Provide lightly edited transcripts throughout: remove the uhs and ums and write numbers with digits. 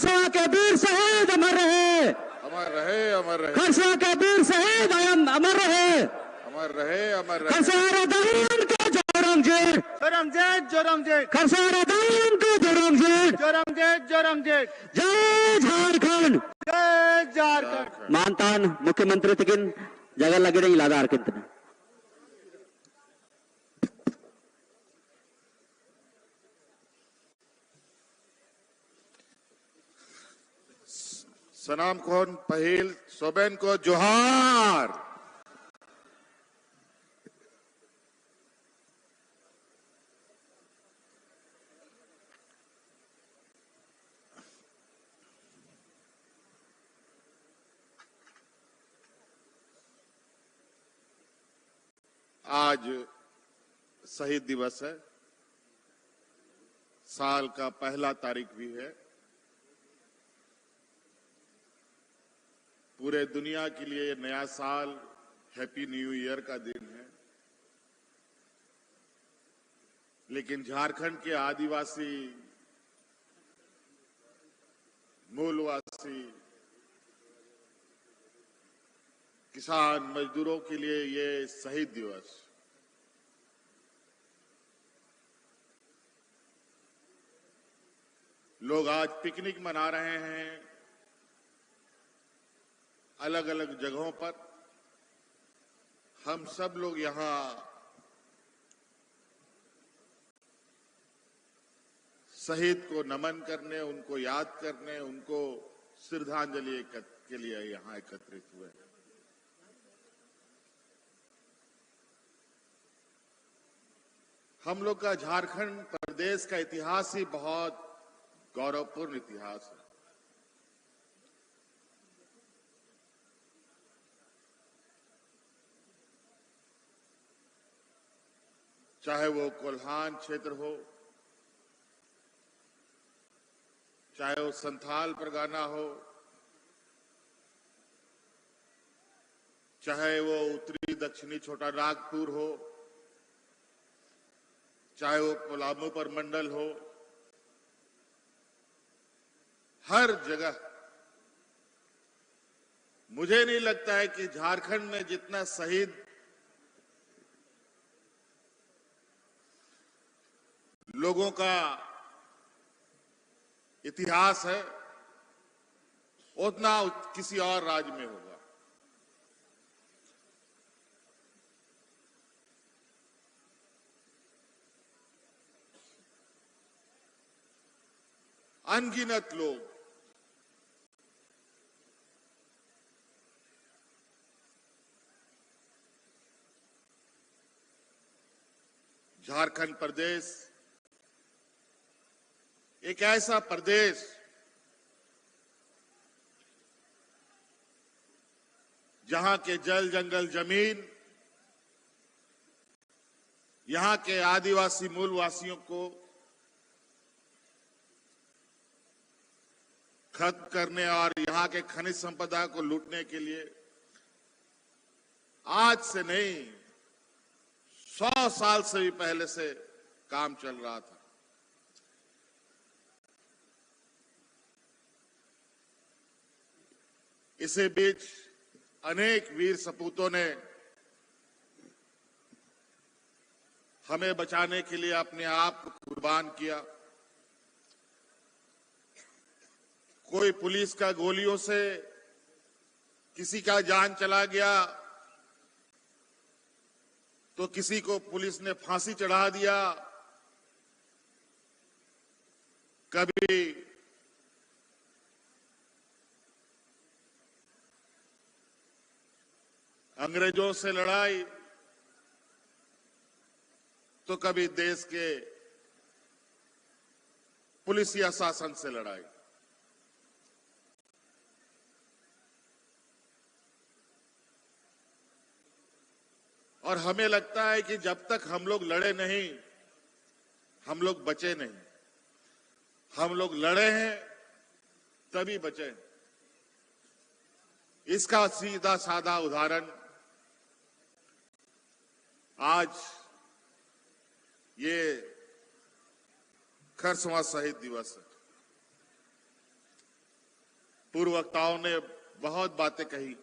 खरसवा के वीर शहीद अमर रहे, अमर रहे, अमर रहे। खरसवा के वीर शहीद अमर रहे, अमर रहे, अमर रहे। खरसवा दान के जोरंगजेठ, जोरंगजेठ, जोरंगजेठ। खरसवा दान के जोरंगजेठ, जोरंगजेठ, जोरंगजेठ। जय झारखंड, जय झारखंड। मानतान मुख्यमंत्री तकिन जगह लगे नहीं लादार किंतने सनाम खोन पहील सोबेन को जोहार। आज शहीद दिवस है, साल का पहला तारीख भी है। पूरे दुनिया के लिए ये नया साल हैप्पी न्यू ईयर का दिन है, लेकिन झारखंड के आदिवासी, मूलवासी, किसान मजदूरों के लिए ये शहीद दिवस लोग आज पिकनिक मना रहे हैं अलग अलग जगहों पर। हम सब लोग यहां शहीद को नमन करने, उनको याद करने, उनको श्रद्धांजलि के लिए यहां एकत्रित हुए हैं। हम लोग का झारखंड प्रदेश का इतिहास ही बहुत गौरवपूर्ण इतिहास है। चाहे वो कोल्हान क्षेत्र हो, चाहे वो संथाल परगना हो, चाहे वो उत्तरी दक्षिणी छोटा नागपुर हो, चाहे वो पलामू पर मंडल हो, हर जगह मुझे नहीं लगता है कि झारखंड में जितना शहीद लोगों का इतिहास है उतना किसी और राज्य में होगा। अनगिनत लोग झारखंड प्रदेश एक ऐसा प्रदेश जहां के जल जंगल जमीन यहां के आदिवासी मूलवासियों को खत्म करने और यहां के खनिज संपदा को लूटने के लिए आज से नहीं 100 साल से भी पहले से काम चल रहा था। इसी बीच अनेक वीर सपूतों ने हमें बचाने के लिए अपने आप को कुर्बान किया। कोई पुलिस का गोलियों से किसी का जान चला गया, तो किसी को पुलिस ने फांसी चढ़ा दिया। कभी अंग्रेजों से लड़ाई, तो कभी देश के पुलिसिया शासन से लड़ाई। और हमें लगता है कि जब तक हम लोग लड़े नहीं, हम लोग बचे नहीं। हम लोग लड़े हैं तभी बचे। इसका सीधा साधा उदाहरण आज ये खरसवां शहीद दिवस है। पूर्व वक्ताओं ने बहुत बातें कही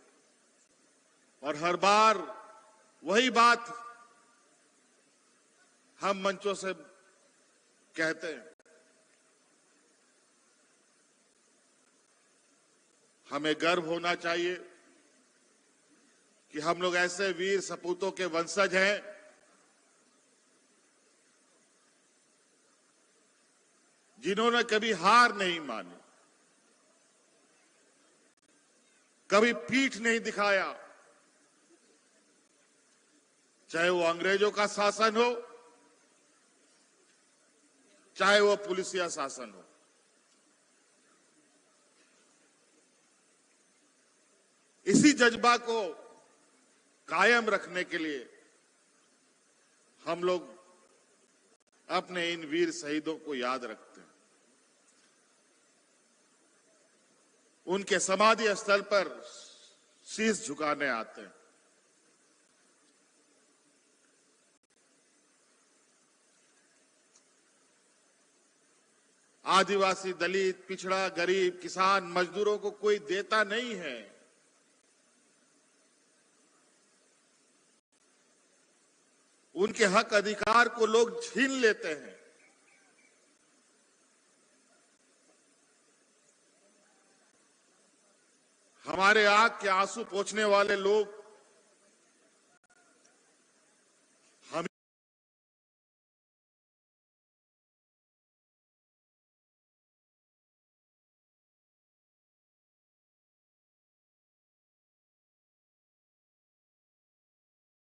और हर बार वही बात हम मंचों से कहते हैं। हमें गर्व होना चाहिए कि हम लोग ऐसे वीर सपूतों के वंशज हैं जिन्होंने कभी हार नहीं मानी, कभी पीठ नहीं दिखाया, चाहे वो अंग्रेजों का शासन हो, चाहे वो पुलिसिया शासन हो। इसी जज्बा को कायम रखने के लिए हम लोग अपने इन वीर शहीदों को याद रखते हैं। उनके समाधि स्थल पर शीश झुकाने आते हैं। आदिवासी, दलित, पिछड़ा, गरीब, किसान, मजदूरों को कोई देता नहीं है। उनके हक अधिकार को लोग छीन लेते हैं। हमारे आंख के आंसू पोंछने वाले लोग हम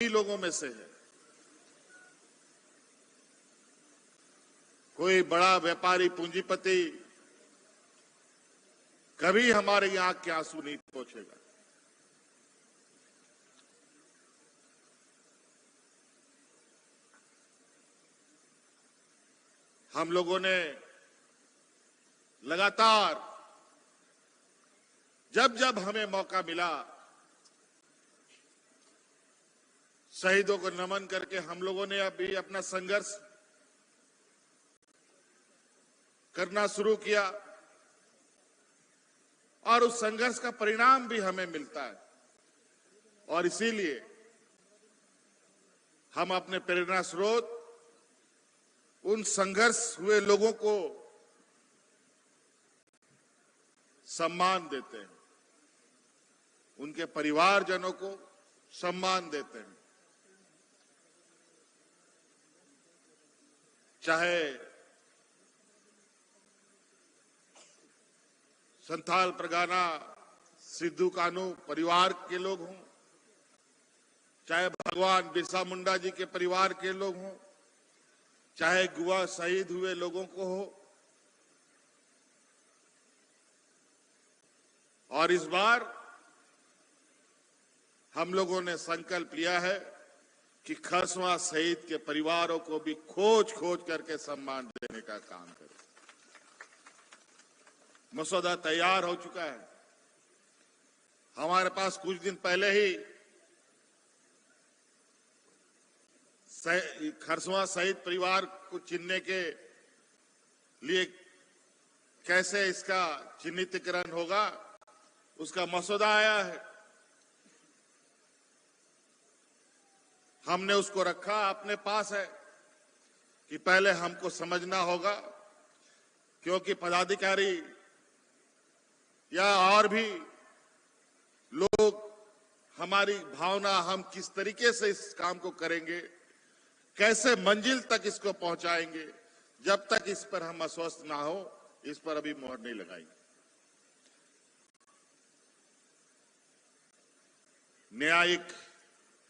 ही लोगों में से है। कोई बड़ा व्यापारी, पूंजीपति कभी हमारे आंख के आंसू नहीं पोंछेगा। हम लोगों ने लगातार जब जब हमें मौका मिला शहीदों को नमन करके हम लोगों ने अभी अपना संघर्ष करना शुरू किया और उस संघर्ष का परिणाम भी हमें मिलता है। और इसीलिए हम अपने प्रेरणा स्रोत उन संघर्ष हुए लोगों को सम्मान देते हैं, उनके परिवारजनों को सम्मान देते हैं। चाहे संथाल परगना सिद्धू कानू परिवार के लोग हों, चाहे भगवान बिरसा मुंडा जी के परिवार के लोग हों, चाहे गुआ शहीद हुए लोगों को हो। और इस बार हम लोगों ने संकल्प लिया है कि खरसवां शहीद के परिवारों को भी खोज खोज करके सम्मान देने का काम करें। मसौदा तैयार हो चुका है। हमारे पास कुछ दिन पहले ही खरसवां शहीद परिवार को चिन्हने के लिए कैसे इसका चिन्हितीकरण होगा उसका मसौदा आया है। हमने उसको रखा अपने पास है कि पहले हमको समझना होगा, क्योंकि पदाधिकारी या और भी लोग हमारी भावना, हम किस तरीके से इस काम को करेंगे, कैसे मंजिल तक इसको पहुंचाएंगे, जब तक इस पर हम आश्वस्त ना हो इस पर अभी मोहर नहीं लगाएंगे। न्यायिक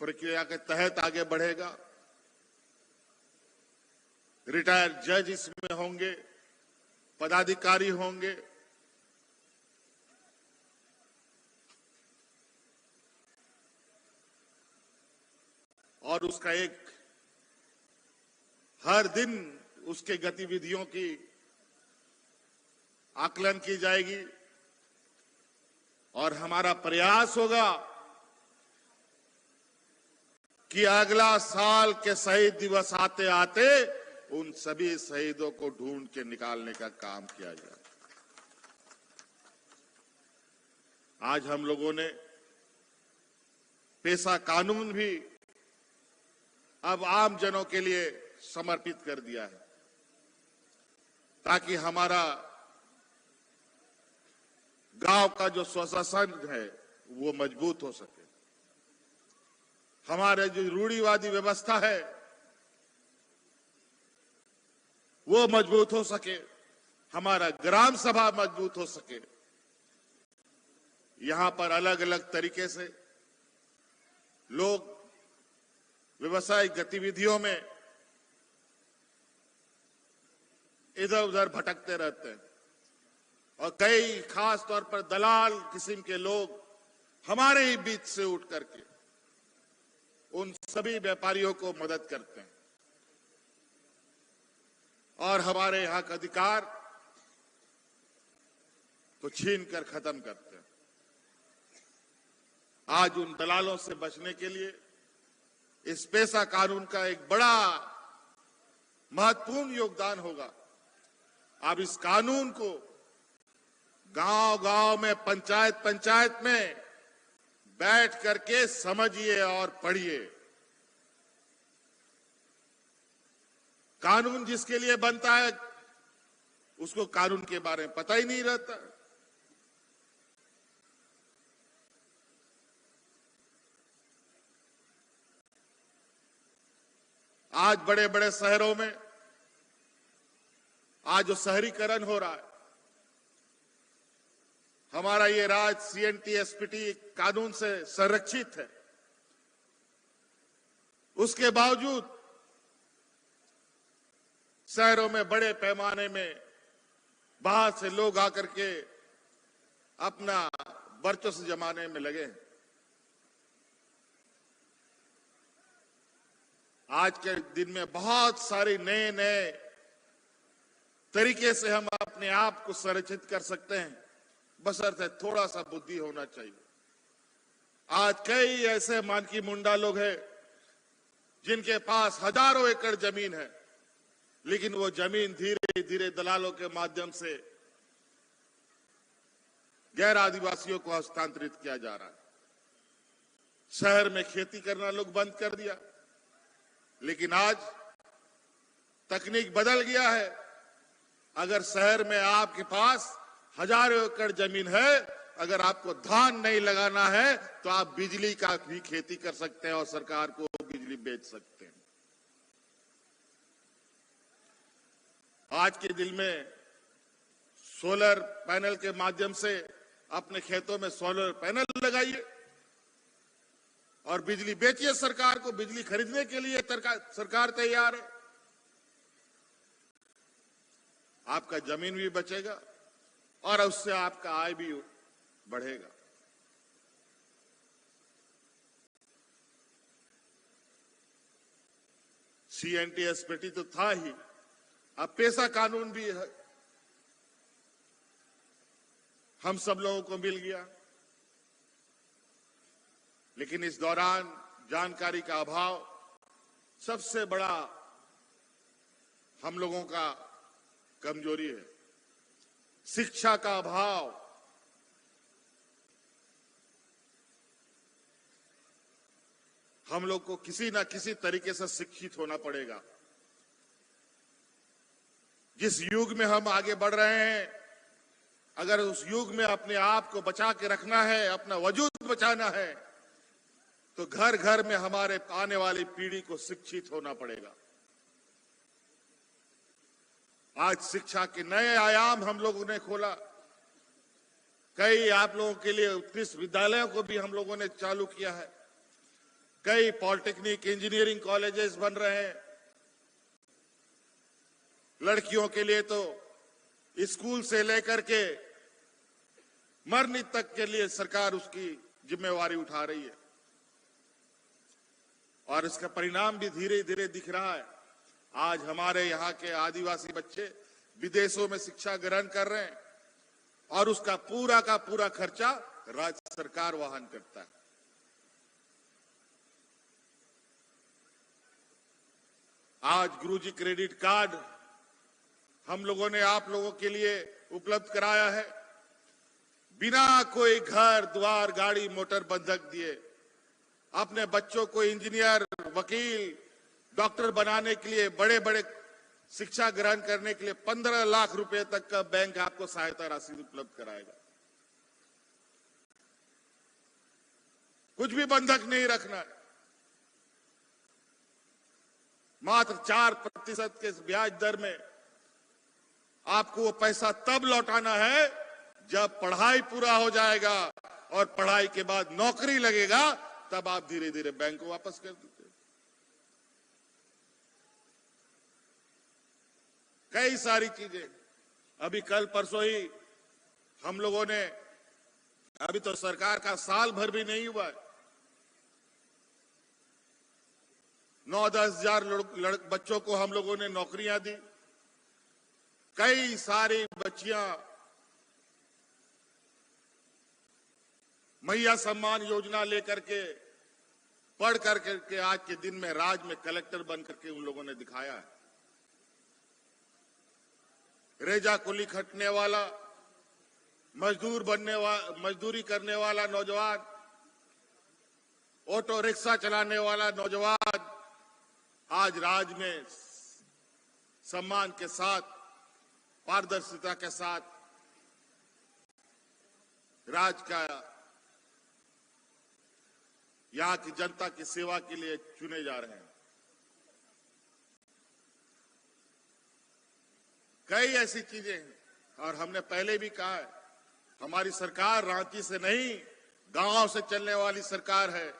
प्रक्रिया के तहत आगे बढ़ेगा। रिटायर्ड जज इसमें होंगे, पदाधिकारी होंगे। और उसका एक हर दिन उसके गतिविधियों की आकलन की जाएगी और हमारा प्रयास होगा कि अगला साल के शहीद दिवस आते आते उन सभी शहीदों को ढूंढ के निकालने का काम किया जाए। आज हम लोगों ने पेशा कानून भी अब आम जनों के लिए समर्पित कर दिया है, ताकि हमारा गांव का जो स्वशासन है वो मजबूत हो सके, हमारे जो रूढ़िवादी व्यवस्था है वो मजबूत हो सके, हमारा ग्राम सभा मजबूत हो सके। यहां पर अलग अलग तरीके से लोग व्यवसायिक गतिविधियों में इधर उधर भटकते रहते हैं और कई खास तौर पर दलाल किस्म के लोग हमारे ही बीच से उठ करके उन सभी व्यापारियों को मदद करते हैं और हमारे यहां का अधिकार को छीन कर खत्म करते हैं। आज उन दलालों से बचने के लिए इस पेशा कानून का एक बड़ा महत्वपूर्ण योगदान होगा। अब इस कानून को गांव-गांव में, पंचायत में बैठ करके समझिए और पढ़िए। कानून जिसके लिए बनता है उसको कानून के बारे में पता ही नहीं रहता। आज बड़े बड़े शहरों में आज जो शहरीकरण हो रहा है, हमारा ये राज्य सीएनटी एसपीटी कानून से संरक्षित है, उसके बावजूद शहरों में बड़े पैमाने में बाहर से लोग आकर के अपना वर्चस्व जमाने में लगे हैं। आज के दिन में बहुत सारे नए नए तरीके से हम अपने आप को संरक्षित कर सकते हैं, बशर्ते थोड़ा सा बुद्धि होना चाहिए। आज कई ऐसे मानकी मुंडा लोग हैं जिनके पास हजारों एकड़ जमीन है, लेकिन वो जमीन धीरे धीरे दलालों के माध्यम से गैर आदिवासियों को हस्तांतरित किया जा रहा है। शहर में खेती करना लोग बंद कर दिया, लेकिन आज तकनीक बदल गया है। अगर शहर में आपके पास हजारों एकड़ जमीन है, अगर आपको धान नहीं लगाना है तो आप बिजली का भी खेती कर सकते हैं और सरकार को बिजली बेच सकते हैं। आज के दिन में सोलर पैनल के माध्यम से अपने खेतों में सोलर पैनल लगाइए और बिजली बेचिए। सरकार को बिजली खरीदने के लिए सरकार तैयार है। आपका जमीन भी बचेगा और उससे आपका आय भी बढ़ेगा। सीएनटी एसपीटी तो था ही, अब पेशा कानून भी है, हम सब लोगों को मिल गया। लेकिन इस दौरान जानकारी का अभाव सबसे बड़ा हम लोगों का कमजोरी है। शिक्षा का अभाव, हम लोग को किसी ना किसी तरीके से शिक्षित होना पड़ेगा। जिस युग में हम आगे बढ़ रहे हैं, अगर उस युग में अपने आप को बचा के रखना है, अपना वजूद बचाना है, तो घर घर में हमारे आने वाली पीढ़ी को शिक्षित होना पड़ेगा। आज शिक्षा के नए आयाम हम लोगों ने खोला। कई आप लोगों के लिए उत्कृष्ट विद्यालयों को भी हम लोगों ने चालू किया है। कई पॉलिटेक्निक, इंजीनियरिंग कॉलेजेस बन रहे हैं। लड़कियों के लिए तो स्कूल से लेकर के मरनी तक के लिए सरकार उसकी जिम्मेवारी उठा रही है और इसका परिणाम भी धीरे धीरे दिख रहा है। आज हमारे यहाँ के आदिवासी बच्चे विदेशों में शिक्षा ग्रहण कर रहे हैं और उसका पूरा का पूरा खर्चा राज्य सरकार वहन करता है। आज गुरुजी क्रेडिट कार्ड हम लोगों ने आप लोगों के लिए उपलब्ध कराया है। बिना कोई घर द्वार गाड़ी मोटर बंधक दिए अपने बच्चों को इंजीनियर, वकील, डॉक्टर बनाने के लिए, बड़े बड़े शिक्षा ग्रहण करने के लिए 15 लाख रुपए तक का बैंक आपको सहायता राशि उपलब्ध कराएगा। कुछ भी बंधक नहीं रखना है। मात्र 4% के ब्याज दर में आपको वो पैसा तब लौटाना है जब पढ़ाई पूरा हो जाएगा और पढ़ाई के बाद नौकरी लगेगा, तब आप धीरे धीरे बैंक को वापस कर देते। कई सारी चीजें अभी कल परसों ही हम लोगों ने, अभी तो सरकार का साल भर भी नहीं हुआ है, 9-10 हजार बच्चों को हम लोगों ने नौकरियां दी। कई सारी बच्चियां मैया सम्मान योजना लेकर के पढ़ करके आज के दिन में राज्य में कलेक्टर बन करके उन लोगों ने दिखाया है। रेजा कुली खटने वाला, मजदूरी करने वाला नौजवान, ऑटो रिक्शा चलाने वाला नौजवान आज राज्य में सम्मान के साथ, पारदर्शिता के साथ राज्य का, यहां की जनता की सेवा के लिए चुने जा रहे हैं। कई ऐसी चीजें हैं और हमने पहले भी कहा है, हमारी सरकार रांची से नहीं गांव से चलने वाली सरकार है।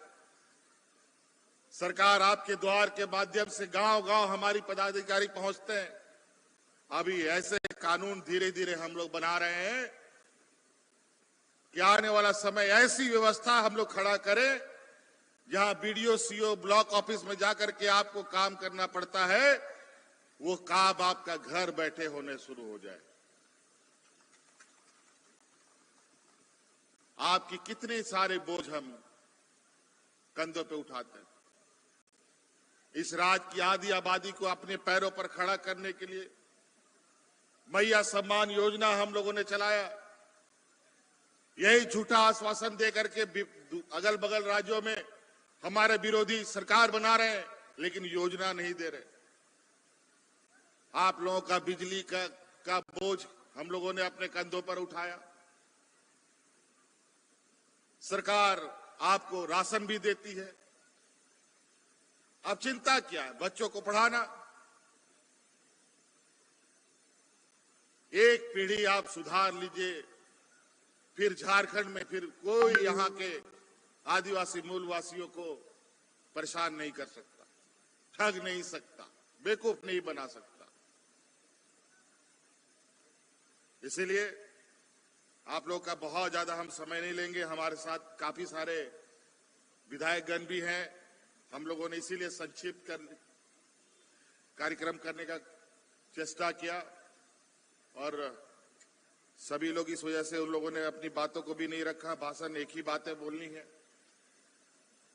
सरकार आपके द्वार के माध्यम से गांव गांव हमारी पदाधिकारी पहुंचते हैं। अभी ऐसे कानून धीरे धीरे हम लोग बना रहे हैं कि आने वाला समय ऐसी व्यवस्था हम लोग खड़ा करें जहां बीडीओ, सीओ, ब्लॉक ऑफिस में जाकर के आपको काम करना पड़ता है, वो काम आपका घर बैठे होने शुरू हो जाए। आपकी कितने सारे बोझ हम कंधों पे उठाते हैं। इस राज्य की आधी आबादी को अपने पैरों पर खड़ा करने के लिए मैया सम्मान योजना हम लोगों ने चलाया। यही झूठा आश्वासन देकर के अगल बगल राज्यों में हमारे विरोधी सरकार बना रहे हैं, लेकिन योजना नहीं दे रहे। आप लोगों का बिजली का बोझ हम लोगों ने अपने कंधों पर उठाया। सरकार आपको राशन भी देती है। अब चिंता क्या है? बच्चों को पढ़ाना। एक पीढ़ी आप सुधार लीजिए, फिर झारखंड में फिर कोई यहां के आदिवासी मूलवासियों को परेशान नहीं कर सकता, ठग नहीं सकता, बेवकूफ नहीं बना सकता। इसीलिए आप लोग का बहुत ज्यादा हम समय नहीं लेंगे। हमारे साथ काफी सारे विधायकगण भी हैं। हम लोगों ने इसीलिए संक्षिप्त कार्यक्रम करने का चेष्टा किया और सभी लोग इस वजह से उन लोगों ने अपनी बातों को भी नहीं रखा। भाषण एक ही बातें बोलनी है।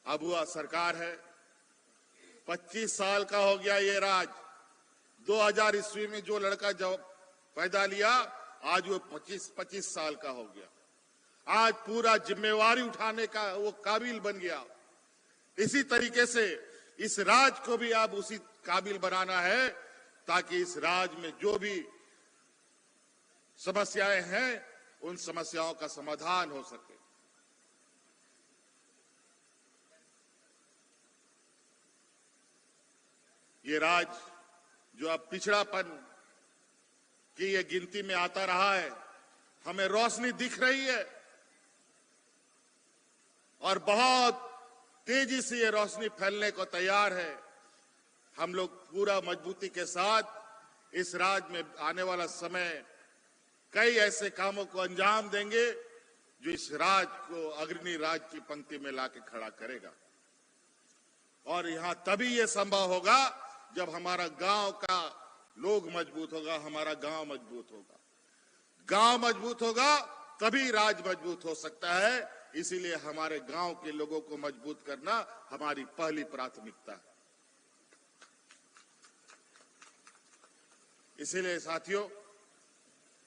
अब हुआ सरकार है, 25 साल का हो गया ये राज। 2000 ईस्वी में जो लड़का जब पैदा लिया, आज वो 25 साल का हो गया। आज पूरा जिम्मेवारी उठाने का वो काबिल बन गया। इसी तरीके से इस राज को भी आप उसी काबिल बनाना है ताकि इस राज में जो भी समस्याएं हैं उन समस्याओं का समाधान हो सके। ये राज जो अब पिछड़ापन की ये गिनती में आता रहा है, हमें रोशनी दिख रही है और बहुत तेजी से ये रोशनी फैलने को तैयार है। हम लोग पूरा मजबूती के साथ इस राज्य में आने वाला समय कई ऐसे कामों को अंजाम देंगे जो इस राज्य को अग्रणी राज्य की पंक्ति में लाके खड़ा करेगा। और यहां तभी ये संभव होगा जब हमारा गांव का लोग मजबूत होगा, हमारा गांव मजबूत होगा। गांव मजबूत होगा तभी राज्य मजबूत हो सकता है। इसीलिए हमारे गांव के लोगों को मजबूत करना हमारी पहली प्राथमिकता है। इसीलिए साथियों,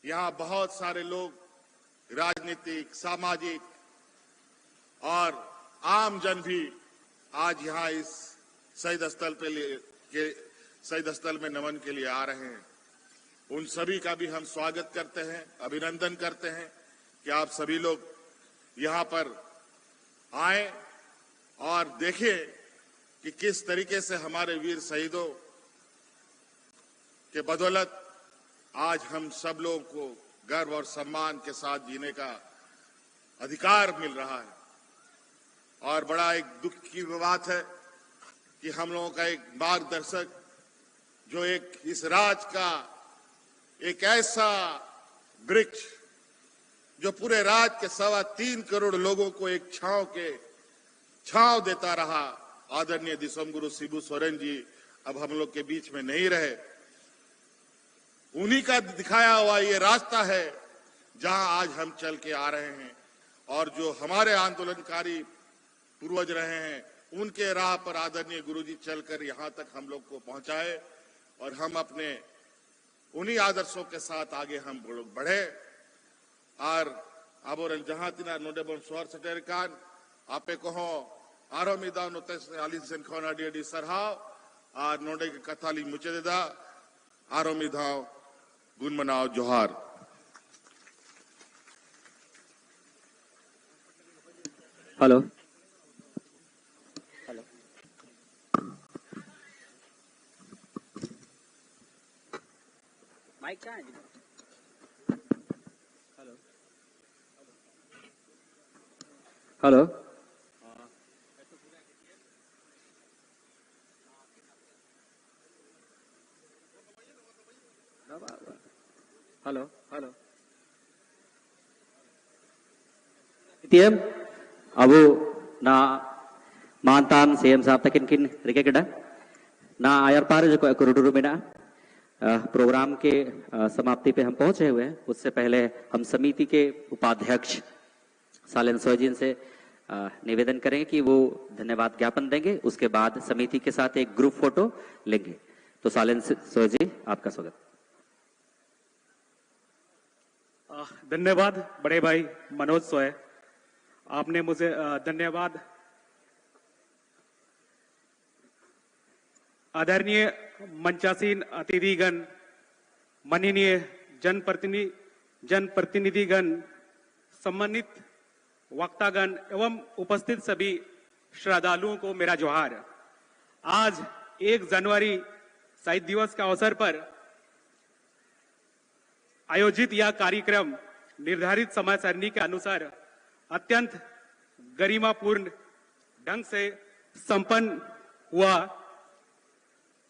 यहां बहुत सारे लोग राजनीतिक, सामाजिक और आम जन भी आज यहाँ इस शहीद स्थल में नमन के लिए आ रहे हैं। उन सभी का भी हम स्वागत करते हैं, अभिनंदन करते हैं कि आप सभी लोग यहाँ पर आए और देखें कि किस तरीके से हमारे वीर शहीदों के बदौलत आज हम सब लोगों को गर्व और सम्मान के साथ जीने का अधिकार मिल रहा है। और बड़ा एक दुख की बात है कि हम लोगों का एक मार्गदर्शक जो एक इस राज का एक ऐसा वृक्ष जो पूरे राज के 3.25 करोड़ लोगों को एक छांव देता रहा, आदरणीय दिसोम गुरु शिबू सोरेन जी अब हम लोग के बीच में नहीं रहे। उन्हीं का दिखाया हुआ ये रास्ता है जहां आज हम चल के आ रहे हैं और जो हमारे आंदोलनकारी पूर्वज रहे हैं उनके राह पर आदरणीय गुरुजी चलकर यहां तक हम लोग को पहुंचाए और हम अपने उन्हीं आदर्शों के साथ आगे हम लोग बढ़े। और अब जहां तीना नोडे बन स्वर सटेरकान आपे कहो आरो मिदा नोते आली सेन खोना डी सरहाव और नोडे के कथाली मुचे देदा आरो मिदाओ गुण मनाओ जोहार। हेलो माइक कहाँ है? हेलो हेलो हेलो इतियम अब ना मानतान सीएम साहब तक किन रिके किड़ा ना आयर पार जो कुरुडुरु में ना प्रोग्राम के समाप्ति पे हम पहुंचे हुए हैं। उससे पहले हम समिति के उपाध्यक्ष सालेन सोयजिन से निवेदन करेंगे कि वो धन्यवाद ज्ञापन देंगे। उसके बाद समिति के साथ एक ग्रुप फोटो लेंगे। तो सालेन सोयजी आपका स्वागत। धन्यवाद बड़े भाई मनोज सोय, आपने मुझे धन्यवाद। आदरणीय मंचासीन अतिथिगण, माननीय जनप्रतिनिधिगण, सम्मानित वक्तागण एवं उपस्थित सभी श्रद्धालुओं को मेरा जोहार। आज 1 जनवरी शहीद दिवस का अवसर पर आयोजित यह कार्यक्रम निर्धारित समय सारणी के अनुसार अत्यंत गरिमापूर्ण ढंग से संपन्न हुआ।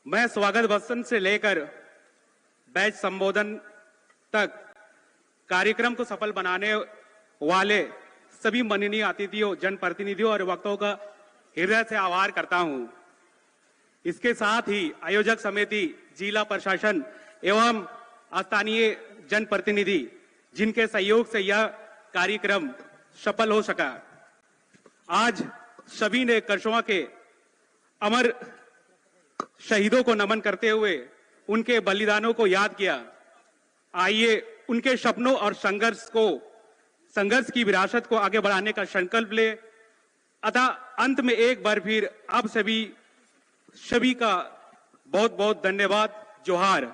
मैं स्वागत भाषण से लेकर बैच संबोधन तक कार्यक्रम को सफल बनाने वाले सभी माननीय अतिथियों, जनप्रतिनिधियों और वक्ताओं का हृदय से आभार करता हूं। इसके साथ ही आयोजक समिति, जिला प्रशासन एवं स्थानीय जनप्रतिनिधि जिनके सहयोग से यह कार्यक्रम सफल हो सका। आज सभी ने करसोवा के अमर शहीदों को नमन करते हुए उनके बलिदानों को याद किया। आइए उनके सपनों और संघर्ष की विरासत को आगे बढ़ाने का संकल्प ले। अतः अंत में एक बार फिर आप सभी का बहुत बहुत धन्यवाद। जोहार।